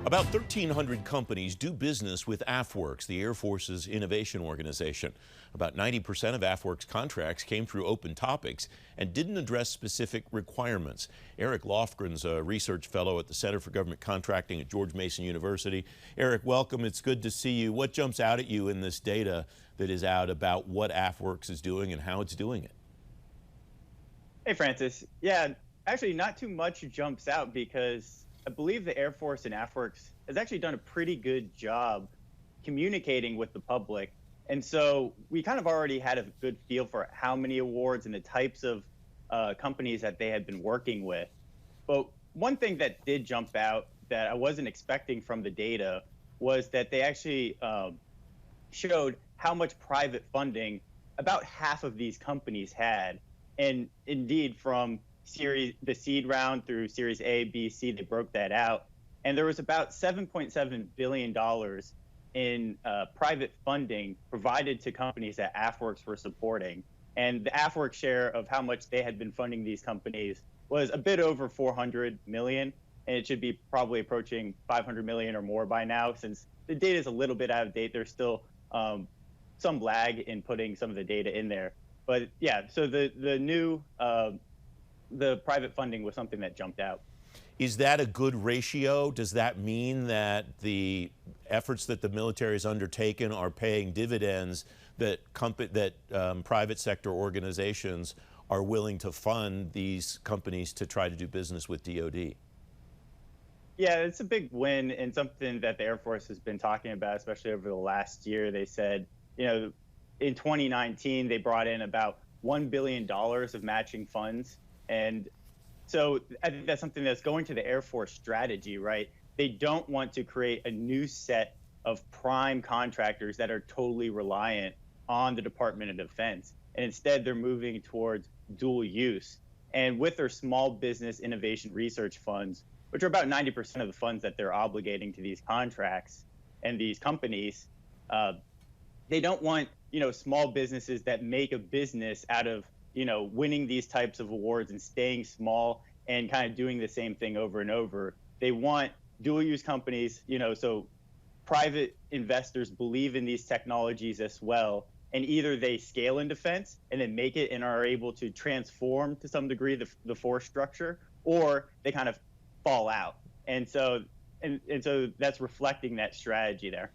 About 1,300 companies do business with AFWERX, the Air Force's innovation organization. About 90% of AFWERX contracts came through open topics and didn't address specific requirements. Eric Lofgren's a research fellow at the Center for Government Contracting at George Mason University. Eric, welcome. It's good to see you. What jumps out at you in this data that is out about what AFWERX is doing and how it's doing it? Hey, Francis. Yeah, actually not too much jumps out because I believe the Air Force and AFWERX has actually done a pretty good job communicating with the public. And so we kind of already had a good feel for how many awards and the types of companies that they had been working with. But one thing that did jump out that I wasn't expecting from the data was that they actually showed how much private funding about half of these companies had. And indeed, from the seed round through Series A, B, C, they broke that out. And there was about $7.7 billion in private funding provided to companies that AFWERX were supporting. And the AFWERX share of how much they had been funding these companies was a bit over 400 million. And it should be probably approaching 500 million or more by now. Since the data is a little bit out of date, there's still some lag in putting some of the data in there. But yeah, so the private funding was something that jumped out. Is that a good ratio? Does that mean that the efforts that the military has undertaken are paying dividends, that private sector organizations are willing to fund these companies to try to do business with DoD? Yeah, it's a big win and something that the Air Force has been talking about, especially over the last year. They said, in 2019, they brought in about $1 billion of matching funds. And so I think that's something that's going to the Air Force strategy, right? They don't want to create a new set of prime contractors that are totally reliant on the Department of Defense. And instead, they're moving towards dual use. And with their small business innovation research funds, which are about 90% of the funds that they're obligating to these contracts and these companies, they don't want, small businesses that make a business out of winning these types of awards and staying small and kind of doing the same thing over and over. They want dual use companies, so private investors believe in these technologies as well. And either they scale in defense and then make it and are able to transform to some degree the force structure, or they kind of fall out. And so that's reflecting that strategy there.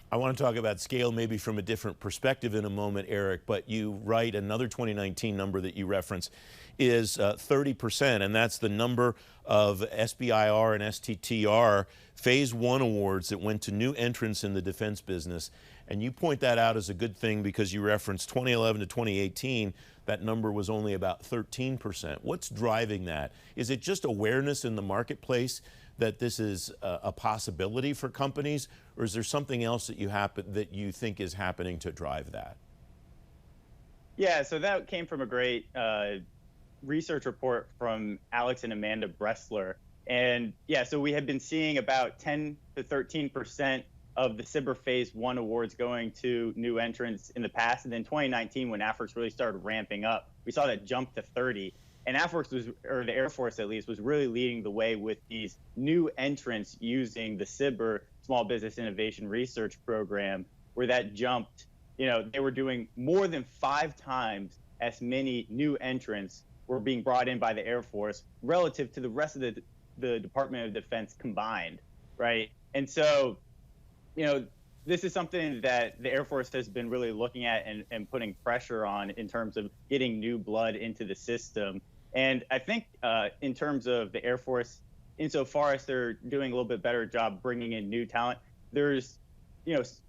I want to talk about scale maybe from a different perspective in a moment, Eric, but you write another 2019 number that you reference is 30%, and that's the number of SBIR and STTR Phase 1 awards that went to new entrants in the defense business. And you point that out as a good thing because you referenced 2011 to 2018, that number was only about 13%. What's driving that? Is it just awareness in the marketplace that this is a possibility for companies, or is there something else that you think is happening to drive that? Yeah, so that came from a great research report from Alex and Amanda Bressler. And yeah, so we had been seeing about 10 to 13% of the SBIR Phase 1 awards going to new entrants in the past. And then 2019, when AFWERX really started ramping up, we saw that jump to 30. And AFWERX or the Air Force at least, was really leading the way with these new entrants using the SBIR Small Business Innovation Research Program, where that jumped. They were doing more than 5 times as many new entrants were being brought in by the Air Force relative to the rest of the Department of Defense combined, right? And so, this is something that the Air Force has been really looking at and putting pressure on in terms of getting new blood into the system. And I think in terms of the Air Force, insofar as they're doing a little bit better job bringing in new talent, there's,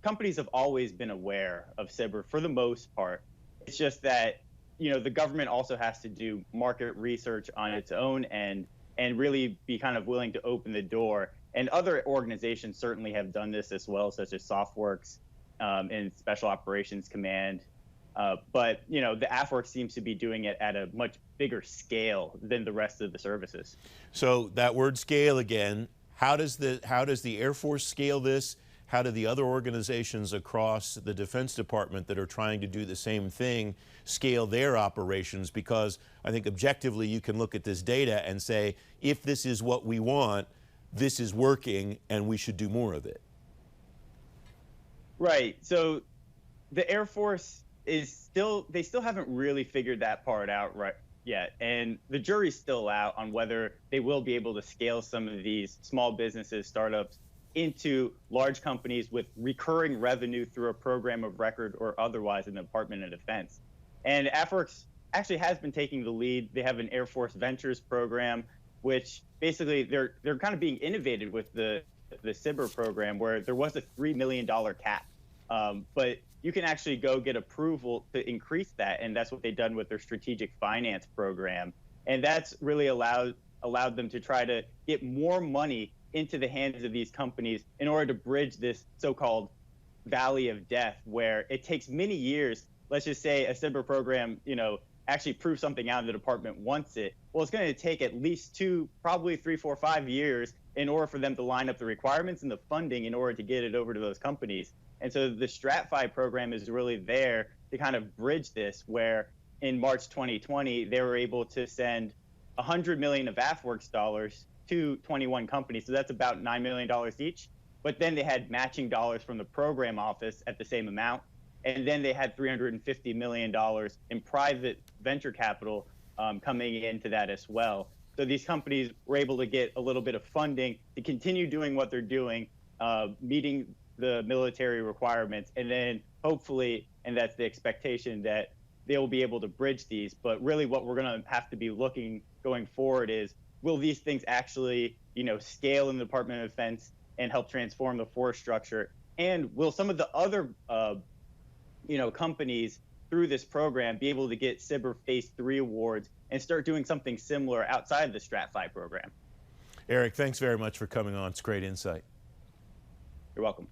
companies have always been aware of SBIR for the most part. It's just that, the government also has to do market research on its own end and really be kind of willing to open the door. And other organizations certainly have done this as well, such as SOFWERX and Special Operations Command. But the AFWERX seems to be doing it at a much bigger scale than the rest of the services. So that word scale again, how does the Air Force scale this? How do the other organizations across the Defense Department that are trying to do the same thing scale their operations? Because I think objectively you can look at this data and say, if this is what we want, this is working and we should do more of it. Right. So the Air Force they still haven't really figured that part out right yet. And the jury's still out on whether they will be able to scale some of these small businesses, startups, into large companies with recurring revenue through a program of record or otherwise in the Department of Defense. And AFWERX actually has been taking the lead. They have an Air Force Ventures program, which basically they're kind of being innovative with the SBIR program, where there was a $3 million cap. But you can actually go get approval to increase that, and that's what they've done with their strategic finance program. And that's really allowed them to try to get more money into the hands of these companies in order to bridge this so-called valley of death, where it takes many years. Let's just say a SBIR program, actually proves something out and the department wants it. Well, it's going to take at least 2, probably 3, 4, 5 years in order for them to line up the requirements and the funding in order to get it over to those companies. And so the StratFi program is really there to kind of bridge this, where in March 2020, they were able to send $100 million of AFWERX dollars to 21 companies. So that's about $9 million each. But then they had matching dollars from the program office at the same amount. And then they had $350 million in private venture capital coming into that as well. So these companies were able to get a little bit of funding to continue doing what they're doing, meeting the military requirements, and then hopefully, and that's the expectation, that they will be able to bridge these. But really what we're going to have to be looking going forward is, will these things actually, scale in the Department of Defense and help transform the force structure? And will some of the other, companies through this program be able to get SBIR Phase 3 awards and start doing something similar outside the StratFi program? Eric, thanks very much for coming on. It's great insight. You're welcome.